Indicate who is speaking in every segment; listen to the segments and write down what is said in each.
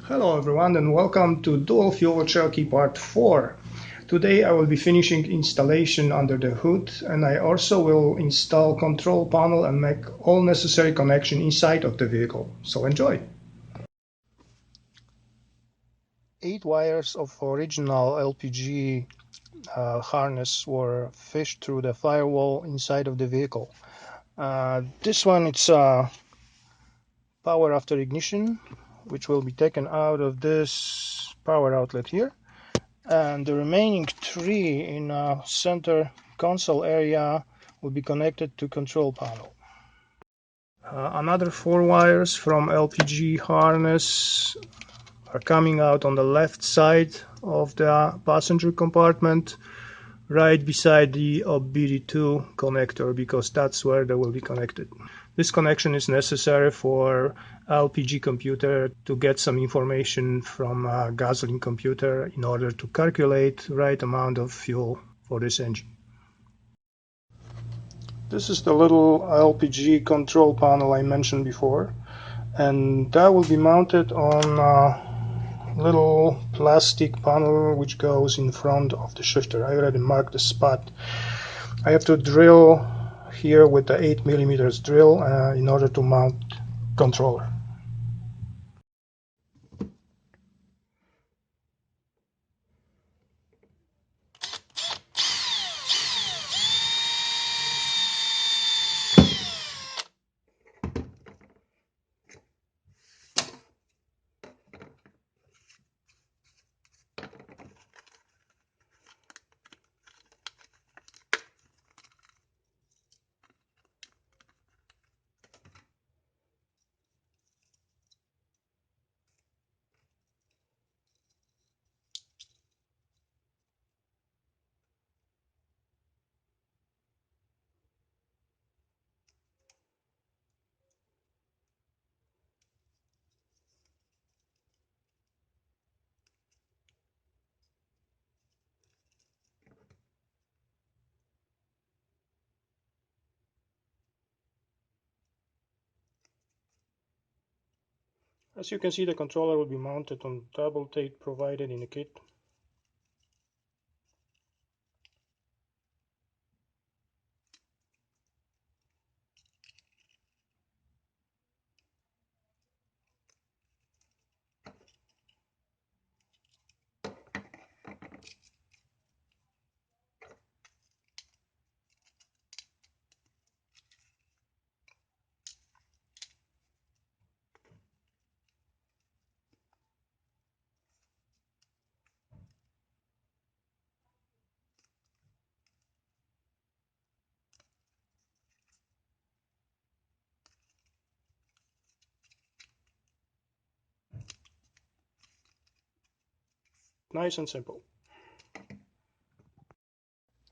Speaker 1: Hello everyone and welcome to Dual Fuel Cherokee Part 4. Today I will be finishing installation under the hood, and I also will install control panel and make all necessary connection inside of the vehicle. So enjoy! 8 wires of original LPG harness were fished through the firewall inside of the vehicle. This one it's power after ignition, which will be taken out of this power outlet here, and the remaining 3 in center console area will be connected to control panel. Another 4 wires from LPG harness are coming out on the left side of the passenger compartment, right beside the BD2 connector, because that's where they will be connected. This connection is necessary for LPG computer to get some information from a gasoline computer in order to calculate right amount of fuel for this engine. This is the little LPG control panel I mentioned before, and that will be mounted on a little plastic panel which goes in front of the shifter. I already marked the spot. I have to drill here with the 8mm drill in order to mount controller. As you can see, the controller will be mounted on double tape provided in the kit. Nice and simple.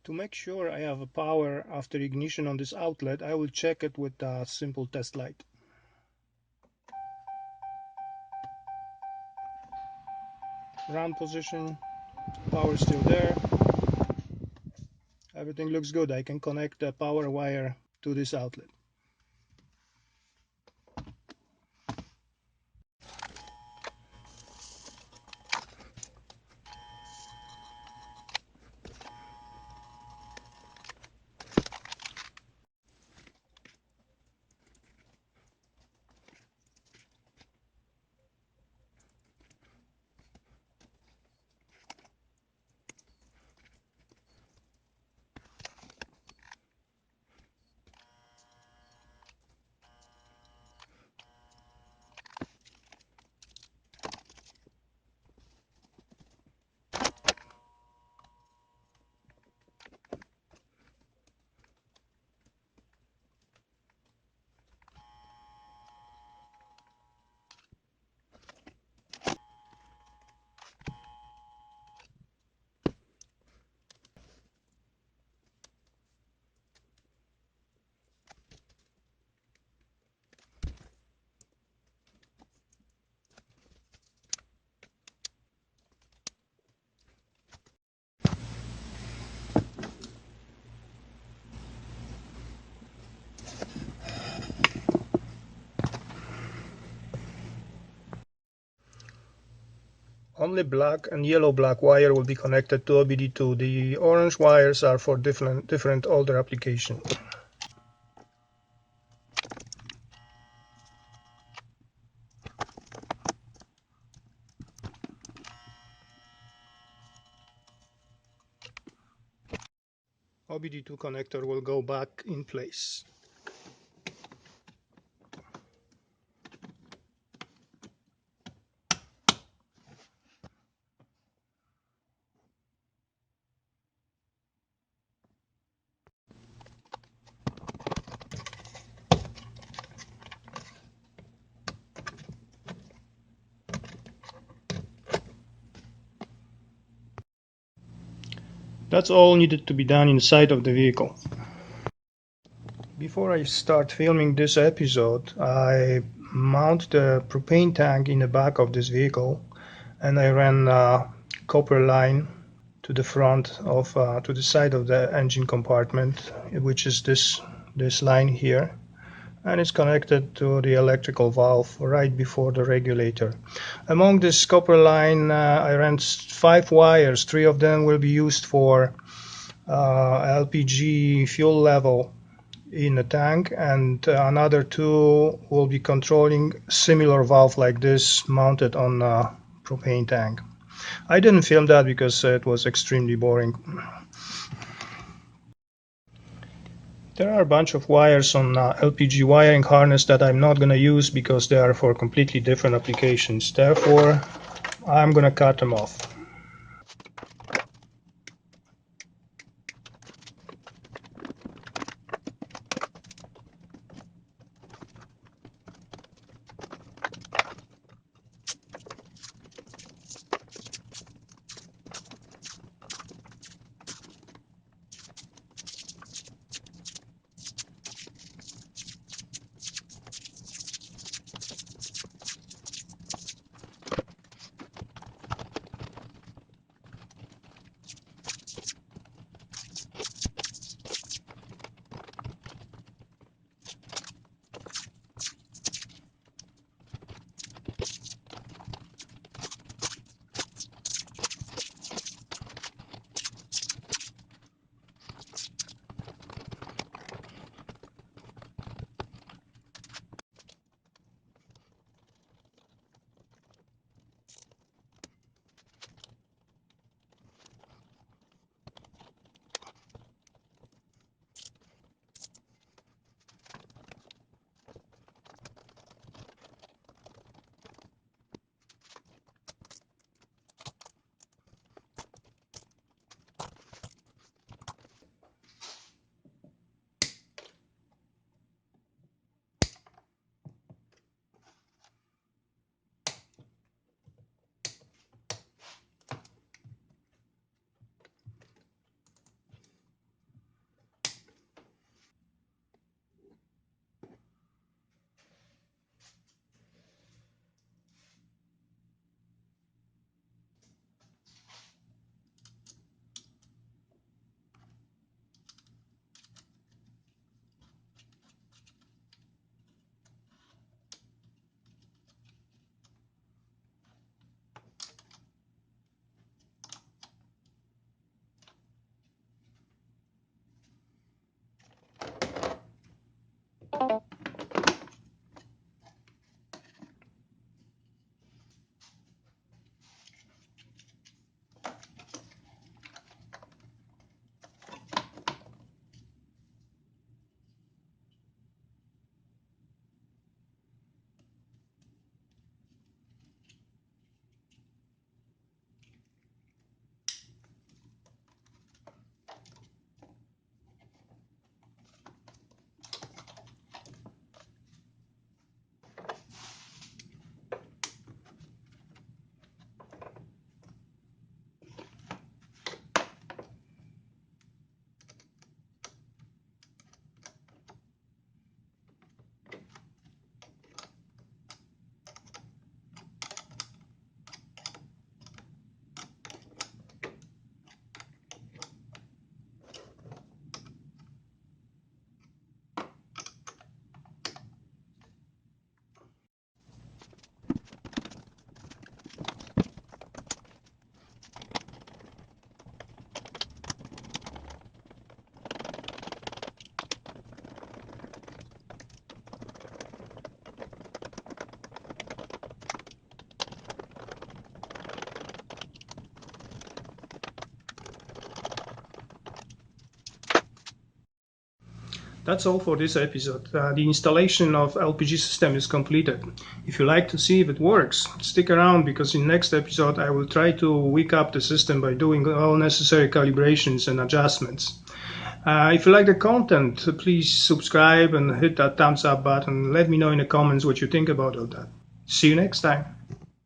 Speaker 1: To make sure I have a power after ignition on this outlet, I will check it with a simple test light. Ground position, power still there. Everything looks good. I can connect the power wire to this outlet. Only black and yellow-black wire will be connected to OBD2. The orange wires are for different older application. OBD2 connector will go back in place. That's all needed to be done inside of the vehicle. Before I start filming this episode, I mount the propane tank in the back of this vehicle, and I ran a copper line to the front of to the side of the engine compartment, which is this line here, and it's connected to the electrical valve right before the regulator. Among this copper line, I ran 5 wires. 3 of them will be used for LPG fuel level in the tank, and another 2 will be controlling similar valve like this mounted on a propane tank. I didn't film that because it was extremely boring. There are a bunch of wires on LPG wiring harness that I'm not going to use because they are for completely different applications. Therefore, I'm going to cut them off. That's all for this episode. The installation of LPG system is completed. If you like to see if it works, stick around, because in next episode I will try to wake up the system by doing all necessary calibrations and adjustments. If you like the content, please subscribe and hit that thumbs up button. Let me know in the comments what you think about all that. See you next time.